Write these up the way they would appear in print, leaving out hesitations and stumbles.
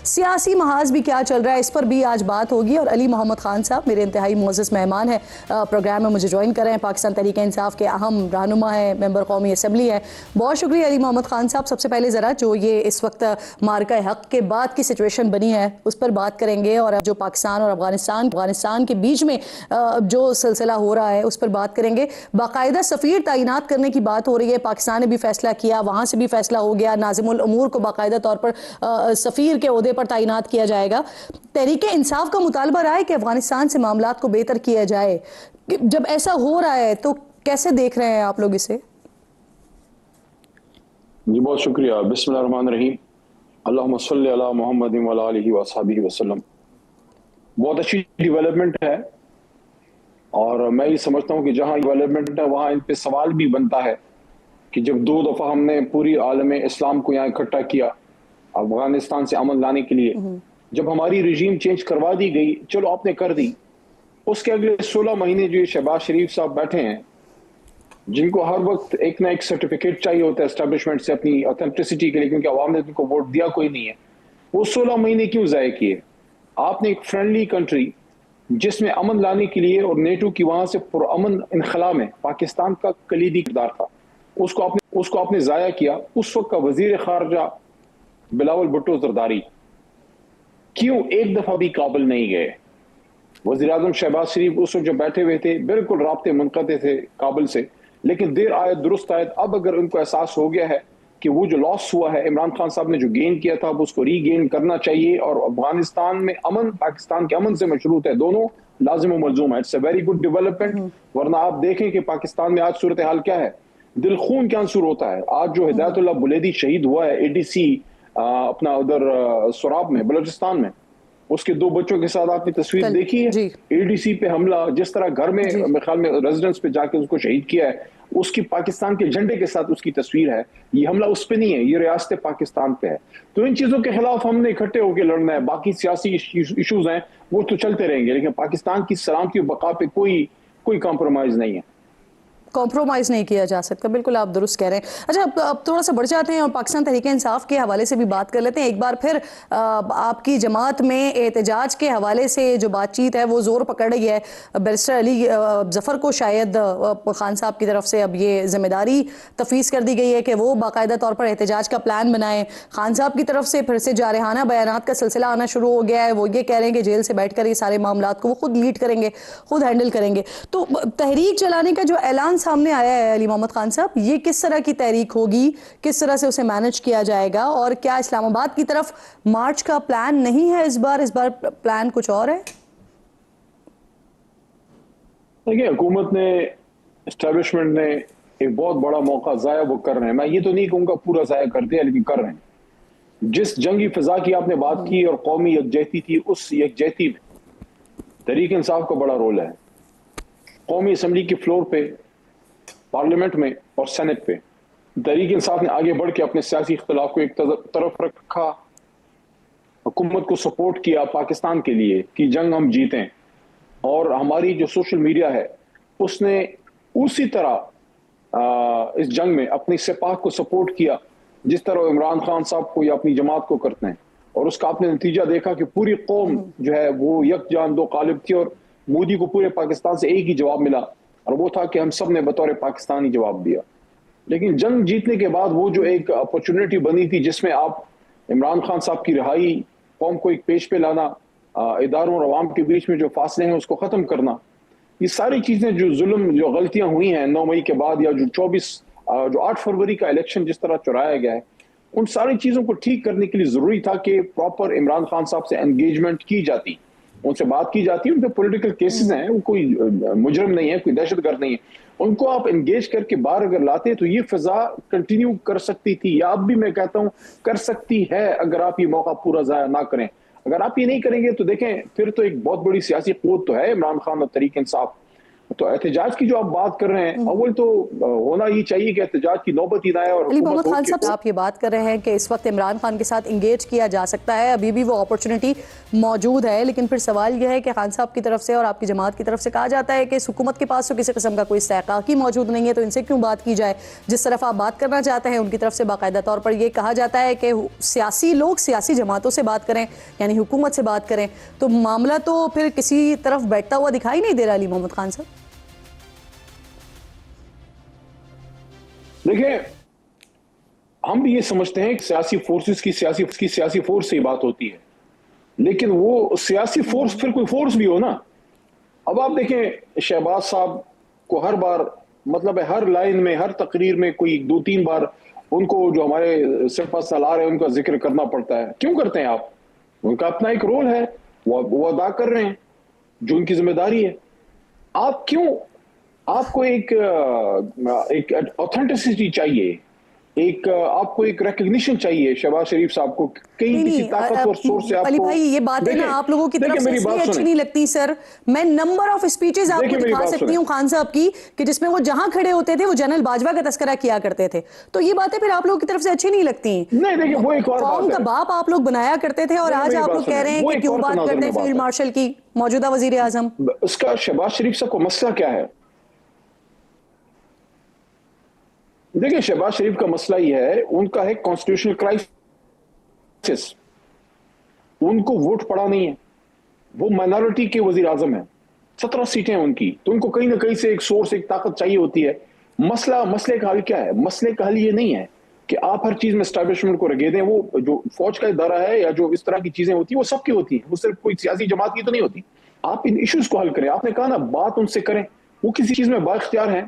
سیاسی محاذ بھی کیا چل رہا ہے، اس پر بھی آج بات ہوگی، اور علی محمد خان صاحب میرے انتہائی معزز مہمان ہیں، پروگرام میں مجھے جوائن کر رہے ہیں، پاکستان تحریک انصاف کے اہم رہنما ہیں، ممبر قومی اسمبلی ہے۔ بہت شکریہ علی محمد خان صاحب۔ سب سے پہلے ذرا جو یہ اس وقت مارکہ حق کے بعد کی سچویشن بنی ہے اس پر بات کریں گے، اور جو پاکستان اور افغانستان کے بیچ میں جو سلسلہ ہو رہا ہے اس پر بات کریں گے۔ باقاعدہ سفیر تعینات کرنے کی بات ہو رہی ہے، پاکستان نے بھی فیصلہ کیا، وہاں سے بھی فیصلہ ہو گیا، ناظم الامور کو باقاعدہ طور پر سفیر کے عہدے پر تعینات کیا جائے گا۔ تحریک انصاف کا مطالبہ رہا ہے کہ افغانستان سے معاملات کو بہتر کیا جائے، جب ایسا ہو رہا ہے تو کیسے دیکھ رہے ہیں آپ لوگ اسے؟ جی بہت شکریہ۔ بسم اللہ الرحمن الرحیم، اللہم صلی علی محمد وعلی آلہ وصحبہ وسلم۔ بہت اچھی ڈیولپمنٹ ہے، اور میں یہ سمجھتا ہوں کہ جہاں ڈیولپمنٹ ہے وہاں ان پہ سوال بھی بنتا ہے کہ جب 2 دفعہ ہم نے پوری عالم اسلام کو یہاں اکٹھا کیا افغانستان سے امن لانے کے لیے، جب ہماری رجیم چینج کروا دی گئی، چلو آپ نے کر دی، اس کے اگلے 16 مہینے جو شہباز شریف صاحب بیٹھے ہیں، جن کو ہر وقت ایک نہ ایک سرٹیفکیٹ چاہیے ہوتا ہے اسٹیبلشمنٹ سے اپنی اوتھینٹسٹی کے لیے، کیونکہ عوام نے ان کو ووٹ دیا کوئی نہیں ہے، وہ 16 مہینے کیوں ضائع کیے؟ آپ نے ایک فرینڈلی کنٹری جس میں امن لانے کے لیے اور نیٹو کی وہاں سے پرامن انخلا میں پاکستان کا کلیدی کردار تھا، اس کو آپ نے ضائع کیا۔ اس وقت کا وزیر خارجہ بلاول بھٹو زرداری کیوں ایک دفعہ بھی کابل نہیں گئے؟ وزیر اعظم شہباز شریف اس وقت جو بیٹھے ہوئے تھے، بالکل رابطے منقطع تھے کابل سے، لیکن دیر آیت درست آیت، اب اگر ان کو احساس ہو گیا ہے کہ وہ جو لاس ہوا ہے، عمران خان صاحب نے جو گین کیا تھا اب اس کو ری گین کرنا چاہیے، اور افغانستان میں امن پاکستان کے امن سے مشروط ہے، دونوں لازم و ملزوم ہے۔ It's a very good development, ورنہ آپ دیکھیں کہ پاکستان میں آج صورتحال کیا ہے، دل خون کے آنسو ہوتا ہے۔ آج جو ہدایت اللہ بلیدی شہید ہوا ہے ADC اپنا ادھر سراب میں بلوچستان میں، اس کے 2 بچوں کے ساتھ آپ نے تصویر دیکھی ہے، ADC پہ حملہ، جس طرح گھر میں میرے خیال میں ریزیڈنس پہ جا کے اس کو شہید کیا ہے، اس کی پاکستان کے جھنڈے کے ساتھ اس کی تصویر ہے۔ یہ حملہ اس پہ نہیں ہے، یہ ریاست پاکستان پہ ہے۔ تو ان چیزوں کے خلاف ہم نے اکٹھے ہو کے لڑنا ہے۔ باقی سیاسی ایشوز ہیں وہ تو چلتے رہیں گے، لیکن پاکستان کی سلامتی و بقا پہ کوئی کمپرومائز نہیں ہے، کمپرومائز نہیں کیا جا سکتا۔ بالکل آپ درست کہہ رہے ہیں۔ اچھا اب تھوڑا سا بڑھ جاتے ہیں اور پاکستان تحریک انصاف کے حوالے سے بھی بات کر لیتے ہیں۔ ایک بار پھر آپ کی جماعت میں احتجاج کے حوالے سے جو بات چیت ہے وہ زور پکڑ رہی ہے۔ بیرسٹر علی ظفر کو شاید خان صاحب کی طرف سے اب یہ ذمہ داری تفویض کر دی گئی ہے کہ وہ باقاعدہ طور پر احتجاج کا پلان بنائیں۔ خان صاحب کی طرف سے پھر سے جارحانہ بیانات کا سلسلہ آنا شروع ہو گیا ہے، وہ یہ کہہ رہے ہیں کہ جیل سے بیٹھ کر یہ سارے معاملات کو وہ خود لیڈ کریں گے، خود ہینڈل کریں گے۔ تو تحریک چلانے کا جو اعلان سامنے آیا ہے علی محمد خان صاحب، یہ کس طرح کی تحریک ہوگی، کس طرح سے اسے مینج کیا جائے گا، اور کیا اسلام آباد کی طرف مارچ کا پلان نہیں ہے اس بار پلان کچھ اور ہے؟ دیکھیں حکومت نے، اسٹیبلشمنٹ نے ایک بہت بڑا موقع ضائع وہ کر رہے ہیں۔ میں یہ تو نہیں کہوں گا پورا ضائع کر دیا، لیکن کر رہے ہیں۔ جس جنگی فضا کی آپ نے بات کی اور قومی یکجہتی تھی، اس یکجہتی میں تحریک انصاف کا بڑا رول ہے۔ قومی اسمبلی کے فلور پہ، پارلیمنٹ میں اور سینٹ پہ تحریک انصاف نے آگے بڑھ کے اپنے سیاسی اختلاف کو ایک طرف رکھا، حکومت کو سپورٹ کیا پاکستان کے لیے کہ جنگ ہم جیتیں، اور ہماری جو سوشل میڈیا ہے اس نے اسی طرح اس جنگ میں اپنی سپاہ کو سپورٹ کیا جس طرح عمران خان صاحب کو یا اپنی جماعت کو کرتے ہیں، اور اس کا آپ نے نتیجہ دیکھا کہ پوری قوم جو ہے وہ یک جان دو قالب تھی، اور مودی کو پورے پاکستان سے ایک ہی جواب ملا، اور وہ تھا کہ ہم سب نے بطور پاکستانی جواب دیا۔ لیکن جنگ جیتنے کے بعد وہ جو ایک اپرچونٹی بنی تھی جس میں آپ عمران خان صاحب کی رہائی، قوم کو ایک پیش پہ لانا، اداروں اور عوام کے بیچ میں جو فاصلے ہیں اس کو ختم کرنا، یہ ساری چیزیں جو ظلم، جو غلطیاں ہوئی ہیں 9 مئی کے بعد، یا جو 8 فروری کا الیکشن جس طرح چرایا گیا ہے، ان ساری چیزوں کو ٹھیک کرنے کے لیے ضروری تھا کہ پراپر عمران خان صاحب سے انگیجمنٹ کی جاتی، ان سے بات کی جاتی۔ ان پہ پولیٹیکل کیسز ہیں، وہ کوئی مجرم نہیں ہے، کوئی دہشت گرد نہیں ہے، ان کو آپ انگیج کر کے باہر اگر لاتے تو یہ فضا کنٹینیو کر سکتی تھی، یا اب بھی میں کہتا ہوں کر سکتی ہے، اگر آپ یہ موقع پورا ضائع نہ کریں۔ اگر آپ یہ نہیں کریں گے تو دیکھیں پھر تو ایک بہت بڑی سیاسی قوت تو ہے عمران خان اور تحریک انصاف، تو احتجاج کی جو آپ بات کر رہے ہیں اول تو ہونا یہ چاہیے کہ احتجاج کی نوبت ہی نہ آئے. اور علی محمد خان صاحب آپ یہ بات کر رہے ہیں کہ اس وقت عمران خان کے ساتھ انگیج کیا جا سکتا ہے, ابھی بھی وہ اپرچونٹی موجود ہے, لیکن پھر سوال یہ ہے کہ خان صاحب کی طرف سے اور آپ کی جماعت کی طرف سے کہا جاتا ہے کہ اس حکومت کے پاس تو کسی قسم کا کوئی استحقاق ہی موجود نہیں ہے, تو ان سے کیوں بات کی جائے. جس طرف آپ بات کرنا چاہتے ہیں ان کی طرف سے باقاعدہ طور پر یہ کہا جاتا ہے کہ سیاسی لوگ سیاسی جماعتوں سے بات کریں, یعنی حکومت سے بات کریں, تو معاملہ تو پھر کسی طرف بیٹھتا ہوا دکھائی نہیں دے رہا علی محمد خان صاحب. دیکھیں, ہم بھی یہ سمجھتے ہیں کہ سیاسی فورسز کی سیاسی فورس سے ہی بات ہوتی ہے, لیکن وہ سیاسی فورس پھر کوئی فورس بھی ہو نا. اب آپ دیکھیں شہباز صاحب کو ہر بار مطلب ہے ہر لائن میں ہر تقریر میں کوئی 2-3 بار ان کو جو ہمارے سپہ سالار ہیں ان کا ذکر کرنا پڑتا ہے. کیوں کرتے ہیں آپ؟ ان کا اپنا ایک رول ہے, وہ ادا کر رہے ہیں جو ان کی ذمہ داری ہے. آپ کیوں, آپ کو ایک اوتھینٹسٹی چاہیے, ایک آپ کو ایک ریکگنیشن چاہیے شہباز شریف صاحب کو کہیں کسی طاقتور سورس سے. آپ علی کو بھائی یہ باتیں نا آپ لوگوں کی طرف سے اس لیے اچھی نہیں لگتی سر. میں نمبر آف اسپیچز آپ کو دکھا سکتی ہوں خان صاحب کی کہ جس میں وہ جہاں کھڑے ہوتے تھے وہ جنرل باجوہ کا تذکرہ کیا کرتے تھے, تو یہ باتیں پھر آپ لوگوں کی طرف سے اچھی نہیں لگتی ہیں. نہیں دیکھیں, وہ ایک اور قوم بات کا ہے, باپ آپ لوگ بنایا کرتے تھے اور آج آپ لوگ کہہ رہے ہیں کہ کیوں بات کرتے ہیں فیلڈ مارشل کی, موجودہ وزیر اعظم. اس کا شہباز شریف صاحب کو مسئلہ کیا ہے؟ دیکھیں شہباز شریف کا مسئلہ یہ ہے, ان کا ہے کانسٹیٹیوشنل کرائسس. ان کو ووٹ پڑا نہیں ہے, وہ مائنورٹی کے وزیر اعظم ہیں, 17 سیٹیں ہیں ان کی, تو ان کو کہیں نہ کہیں سے ایک سورس ایک طاقت چاہیے ہوتی ہے. مسئلے کا حل کیا ہے؟ مسئلے کا حل یہ نہیں ہے کہ آپ ہر چیز میں اسٹیبلشمنٹ کو رگے دیں. وہ جو فوج کا ادارہ ہے یا جو اس طرح کی چیزیں ہوتی ہیں وہ سب کی ہوتی ہیں, وہ صرف کوئی سیاسی جماعت کی تو نہیں ہوتی. آپ ان ایشوز کو حل کریں. آپ نے کہا نا بات ان سے کریں, وہ کسی چیز میں بااختیار ہیں,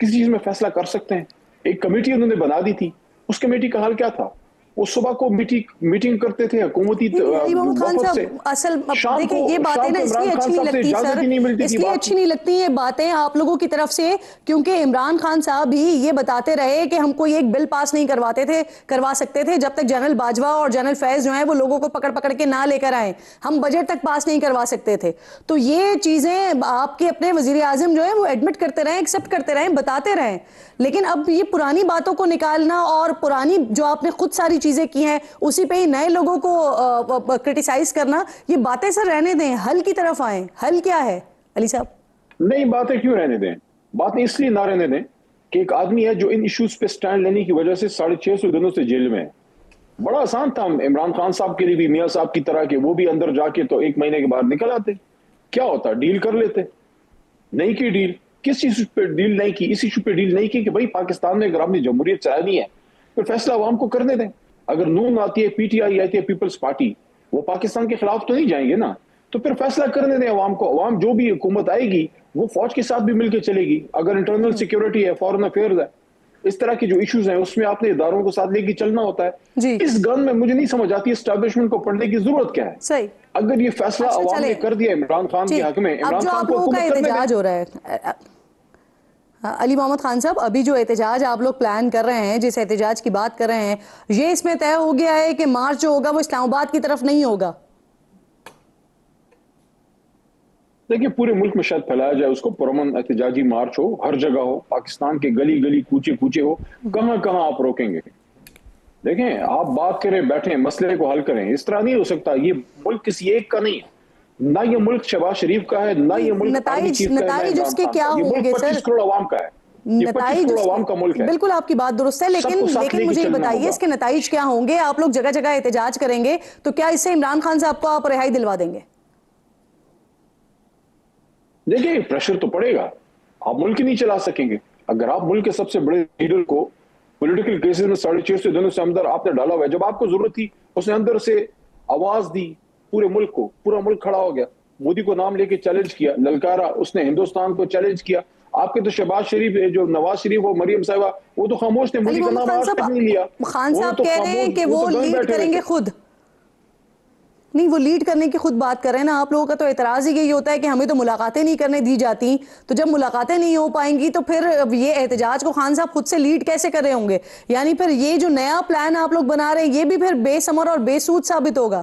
کسی چیز میں فیصلہ کر سکتے ہیں. ایک کمیٹی انہوں نے بنا دی تھی, اس کمیٹی کا حل کیا تھا؟ وہ صبح کو میٹنگ کرتے تھے حکومتی علی محمد خان وفد سے, صاحب اصل شام دیکھیں کو یہ باتیں نا اس لیے اچھی نہیں لگتی سر, اس لیے اچھی نہیں لگتی یہ باتیں آپ لوگوں کی طرف سے, کیونکہ عمران خان صاحب بھی یہ بتاتے رہے کہ ہم کوئی ایک بل پاس نہیں کروا سکتے تھے جب تک جنرل باجوہ اور جنرل فیض جو ہیں وہ لوگوں کو پکڑ کے نہ لے کر آئیں, ہم بجٹ تک پاس نہیں کروا سکتے تھے. تو یہ چیزیں آپ کے اپنے وزیر اعظم جو ہیں وہ ایڈمٹ کرتے رہیں, ایکسپٹ کرتے رہیں, بتاتے رہیں, لیکن اب یہ پرانی باتوں کو نکالنا اور پرانی جو آپ نے خود ساری چیزیں کی ہیں اسی پہ ہی نئے لوگوں کو کرٹیسائز کرنا, یہ باتیں سر رہنے دیں, حل کی طرف آئیں. حل کیا ہے علی صاحب؟ نہیں, باتیں کیوں رہنے دیں؟ باتیں اس لیے نہ رہنے دیں کہ ایک آدمی ہے جو ان ایشوز پہ سٹینڈ لینے کی وجہ سے 650 دنوں سے جیل میں ہے. بڑا آسان تھا عمران خان صاحب کے لیے بھی, میاں صاحب کی طرح کے وہ بھی اندر جا کے تو 1 مہینے کے بعد نکل آتے. کیا ہوتا, ڈیل کر لیتے. نہیں کی ڈیل, کس چیز پہ ڈیل نہیں کی؟ اس ایشو پہ ڈیل نہیں کی کہ بھائی پاکستان میں اگر اپنی جمہوریت چلانی ہے پھر فیصلہ عوام کو کرنے دیں. اگر نون آتی ہے, پی ٹی آئی آتی ہے, پیپلز پارٹی, وہ پاکستان کے خلاف تو نہیں جائیں گے نا, تو پھر فیصلہ کرنے دیں عوام کو. عوام جو بھی حکومت آئے گی وہ فوج کے ساتھ بھی مل کے چلے گی. اگر انٹرنل سیکیورٹی ہے, فورن افیئرز ہے, اس طرح کی جو ایشوز ہیں اس میں آپ نے اداروں کو ساتھ لے کے چلنا ہوتا ہے. اس گن میں مجھے نہیں سمجھ آتی اسٹیبلشمنٹ کو پڑھنے کی ضرورت کیا ہے. صحیح, اگر یہ فیصلہ عوام نے کر دیا عمران خان کے حق میں, عمران خان کو حکومت کرنے دیں. احتجاج ہو رہا ہے علی محمد خان صاحب, ابھی جو احتجاج آپ لوگ پلان کر رہے ہیں, جس احتجاج کی بات کر رہے ہیں, یہ اس میں طے ہو گیا ہے کہ مارچ جو ہوگا وہ اسلام آباد کی طرف نہیں ہوگا؟ دیکھیں پورے ملک میں شاید پھیلایا جائے اس کو, پرامن احتجاجی مارچ ہو, ہر جگہ ہو, پاکستان کے گلی گلی کوچے ہو, کہاں کہاں آپ روکیں گے؟ دیکھیں آپ بات کریں, بیٹھیں, مسئلے کو حل کریں. اس طرح نہیں ہو سکتا. یہ ملک کسی ایک کا نہیں ہے, نہ یہ ملک شہباز شریف کا ہے, نہ یہ ملک آرمی چیف کا ہے, نتائج اس کے کیا ہوں گے سر؟ 25 کروڑ عوام کا ہے, یہ 25 کروڑ عوام کا ملک ہے. بالکل آپ کی بات درست ہے, لیکن مجھے یہ بتائیے اس کے نتائج کیا ہوں گے؟ آپ لوگ جگہ جگہ احتجاج کریں گے تو کیا اس سے عمران خان صاحب کو آپ رہائی دلوا دیں گے؟ دیکھیں پریشر تو پڑے گا, آپ ملک نہیں چلا سکیں گے. اگر آپ ملک کے سب سے بڑے لیڈر کو پولیٹیکل کیسز میں 650 دنوں سے اندر آپ نے ڈالا ہوا ہے, جب آپ کو ضرورت تھی اس نے اندر سے آواز دی پورے ملک کو, پورا ملک کھڑا ہو گیا, مودی کو نام لے کے چیلنج کیا, للکارا, اس نے ہندوستان کو چیلنج کیا. آپ کے تو شہباز شریف جو نواز شریف اور مریم صاحبہ وہ تو خاموش نے, مودی کا نام آج تک نہیں لیا. خان صاحب کہہ رہے ہیں کہ وہ لیڈ کریں گے خود. نہیں, وہ لیڈ کرنے کی خود بات کر رہے ہیں نا. آپ لوگوں کا تو اعتراض ہی یہی ہوتا ہے کہ ہمیں تو ملاقاتیں نہیں کرنے دی جاتی, تو جب ملاقاتیں نہیں ہو پائیں گی تو پھر یہ احتجاج کو خان صاحب خود سے لیڈ کیسے کر رہے ہوں گے؟ یعنی پھر یہ جو نیا پلان آپ لوگ بنا رہے ہیں یہ بھی پھر بے ثمر اور بے سود ثابت ہوگا.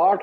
8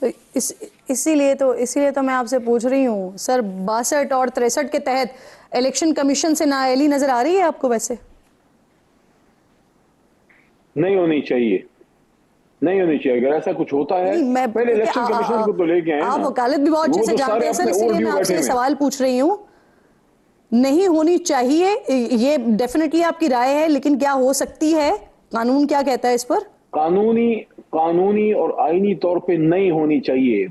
تو اسی لیے تو میں آپ سے پوچھ رہی ہوں سر، 62 اور 63 کے تحت الیکشن کمیشن سے نااہلی نظر آ رہی ہے آپ کو؟ ویسے نہیں ہونی چاہیے، نہیں ہونی چاہیے. اگر ایسا کچھ ہوتا ہے پہلے الیکشن کمیشن کو تو لے کے آئے نا. آپ وکالت بھی بہت اچھے وہ سے تو جانتے سارے ہیں سر، اپنے اسی اوور لیے میں ڈیو آپ سے بیٹھے یہ ہوئے ہیں. سوال پوچھ رہی ہوں. نہیں ہونی چاہیے یہ ڈیفینیٹلی آپ کی رائے ہے، لیکن کیا ہو سکتی ہے؟ قانون کیا کہتا ہے اس پر؟ قانونی اور آئینی طور پہ نہیں ہونی چاہیے.